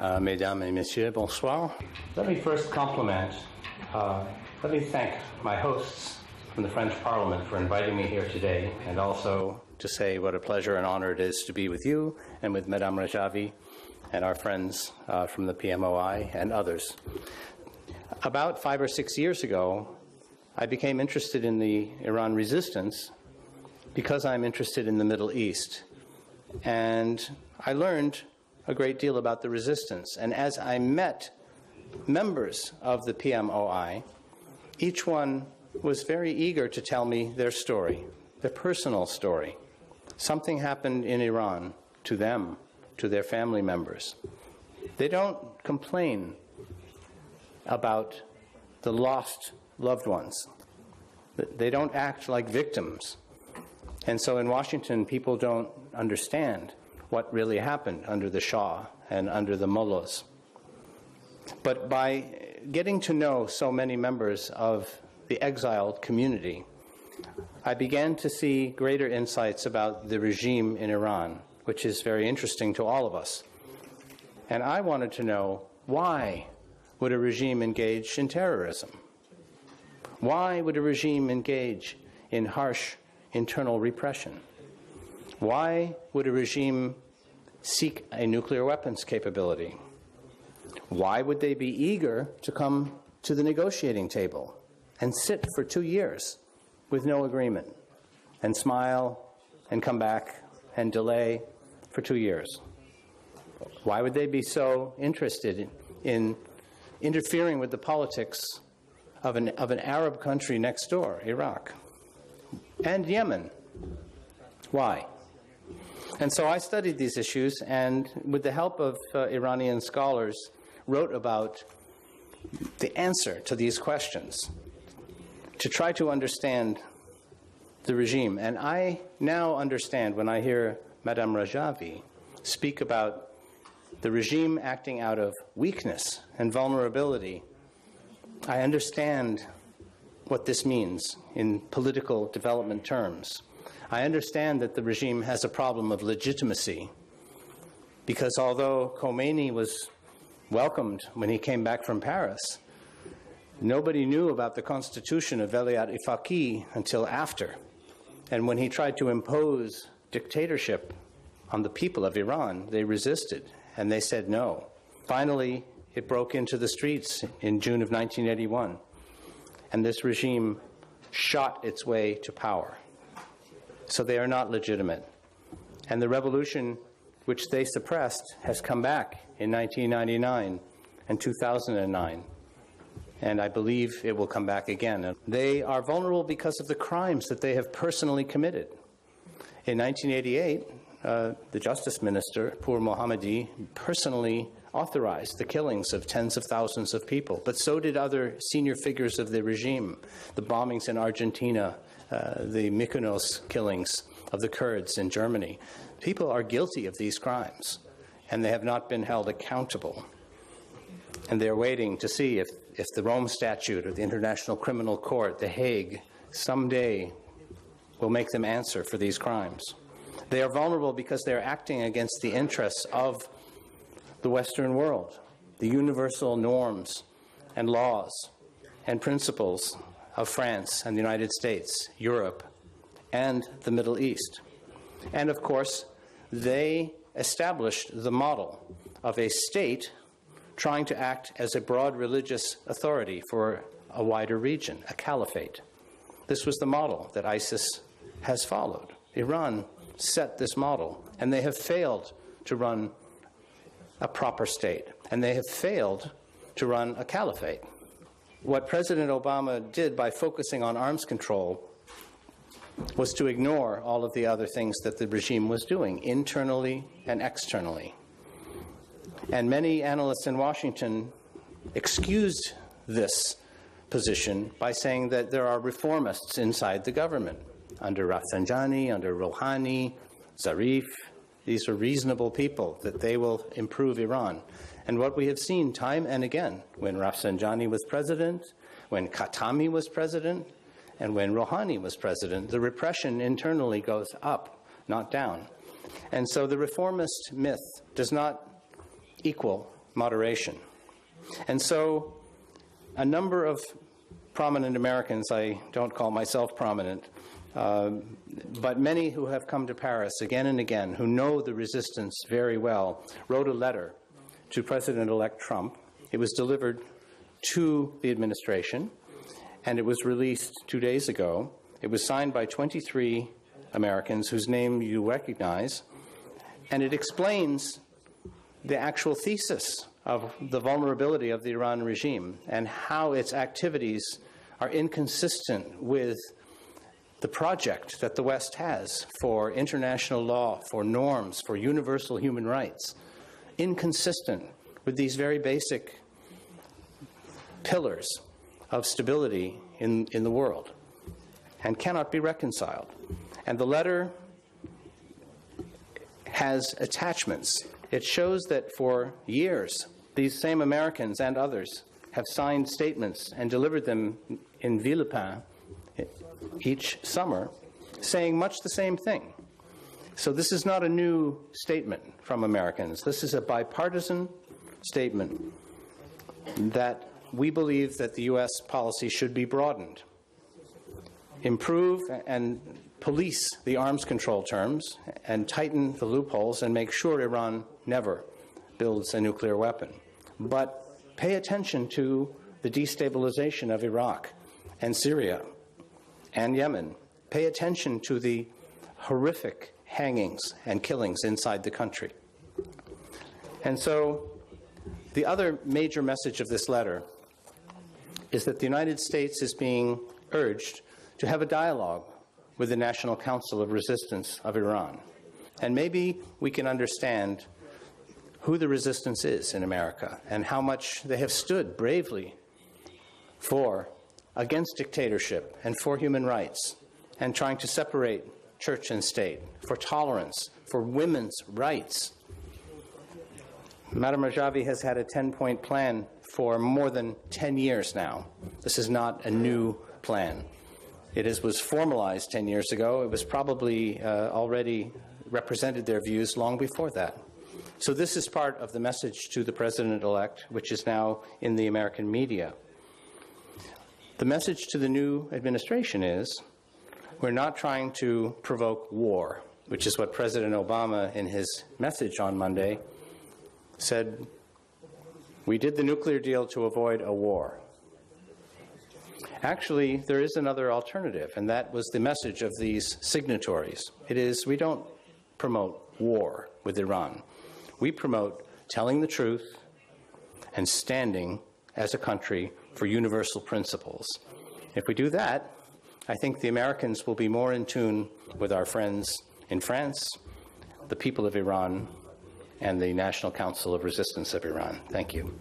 Mesdames et messieurs, bonsoir. Let me first let me thank my hosts from the French Parliament for inviting me here today, and also to say what a pleasure and honor it is to be with you and with Madame Rejvi and our friends from the PMOI and others. About 5 or 6 years ago, I became interested in the Iran resistance because I'm interested in the Middle East. And I learned a great deal about the resistance. And as I met members of the PMOI, each one was very eager to tell me their story, their personal story. Something happened in Iran to them, to their family members. They don't complain about the lost loved ones. They don't act like victims. And so in Washington, people don't understand what really happened under the Shah and under the mullahs. But by getting to know so many members of the exiled community, I began to see greater insights about the regime in Iran, which is very interesting to all of us. And I wanted to know, why would a regime engage in terrorism? Why would a regime engage in harsh internal repression? Why would a regime seek a nuclear weapons capability? Why would they be eager to come to the negotiating table and sit for 2 years with no agreement and smile and come back and delay for 2 years? Why would they be so interested in interfering with the politics of an Arab country next door, Iraq, and Yemen? Why? And so I studied these issues, and with the help of Iranian scholars, wrote about the answer to these questions to try to understand the regime. And I now understand, when I hear Madame Rejvi speak about the regime acting out of weakness and vulnerability, I understand what this means in political development terms. I understand that the regime has a problem of legitimacy, because although Khomeini was welcomed when he came back from Paris, nobody knew about the constitution of Velayat Ifaqi until after. And when he tried to impose dictatorship on the people of Iran, they resisted, and they said no. Finally, it broke into the streets in June of 1981, and this regime shot its way to power. So they are not legitimate. And the revolution which they suppressed has come back in 1999 and 2009. And I believe it will come back again. They are vulnerable because of the crimes that they have personally committed. In 1988, the Justice Minister, Pur Mohammadi, personally authorized the killings of tens of thousands of people, but so did other senior figures of the regime. The bombings in Argentina, the Mykonos killings of the Kurds in Germany. People are guilty of these crimes, and they have not been held accountable. And they're waiting to see if the Rome Statute or the International Criminal Court, The Hague, someday will make them answer for these crimes. They are vulnerable because they're acting against the interests of the Western world, the universal norms and laws and principles of France and the United States, Europe, and the Middle East. And of course, they established the model of a state trying to act as a broad religious authority for a wider region, a caliphate. This was the model that ISIS has followed. Iran set this model, and they have failed to run a proper state, and they have failed to run a caliphate. What President Obama did by focusing on arms control was to ignore all of the other things that the regime was doing, internally and externally. And many analysts in Washington excused this position by saying that there are reformists inside the government, under Rafsanjani, under Rouhani, Zarif. These are reasonable people, that they will improve Iran. And what we have seen time and again, when Rafsanjani was president, when Khatami was president, and when Rouhani was president, the repression internally goes up, not down. And so the reformist myth does not equal moderation. And so a number of prominent Americans, I don't call myself prominent, but many who have come to Paris again and again, who know the resistance very well, wrote a letter to President-elect Trump. It was delivered to the administration, and it was released 2 days ago. It was signed by 23 Americans whose name you recognize, and it explains the actual thesis of the vulnerability of the Iran regime and how its activities are inconsistent with the project that the West has for international law, for norms, for universal human rights, inconsistent with these very basic pillars of stability in the world, and cannot be reconciled. And the letter has attachments. It shows that for years, these same Americans and others have signed statements and delivered them in Villepin each summer, saying much the same thing. So this is not a new statement from Americans. This is a bipartisan statement that we believe that the U.S. policy should be broadened, improve and police the arms control terms, and tighten the loopholes and make sure Iran never builds a nuclear weapon. But pay attention to the destabilization of Iraq and Syria and Yemen. Pay attention to the horrific hangings and killings inside the country. And so the other major message of this letter is that the United States is being urged to have a dialogue with the National Council of Resistance of Iran. And maybe we can understand who the resistance is in America and how much they have stood bravely against dictatorship and for human rights, and trying to separate church and state, for tolerance, for women's rights. Madam Rajvi has had a 10-point plan for more than 10 years now. This is not a new plan. It was formalized 10 years ago. It was probably already represented their views long before that. So this is part of the message to the President-elect, which is now in the American media. The message to the new administration is, we're not trying to provoke war, which is what President Obama, in his message on Monday, said, we did the nuclear deal to avoid a war. Actually, there is another alternative, and that was the message of these signatories. It is, we don't promote war with Iran. We promote telling the truth and standing as a country for universal principles. If we do that, I think the Americans will be more in tune with our friends in France, the people of Iran, and the National Council of Resistance of Iran. Thank you.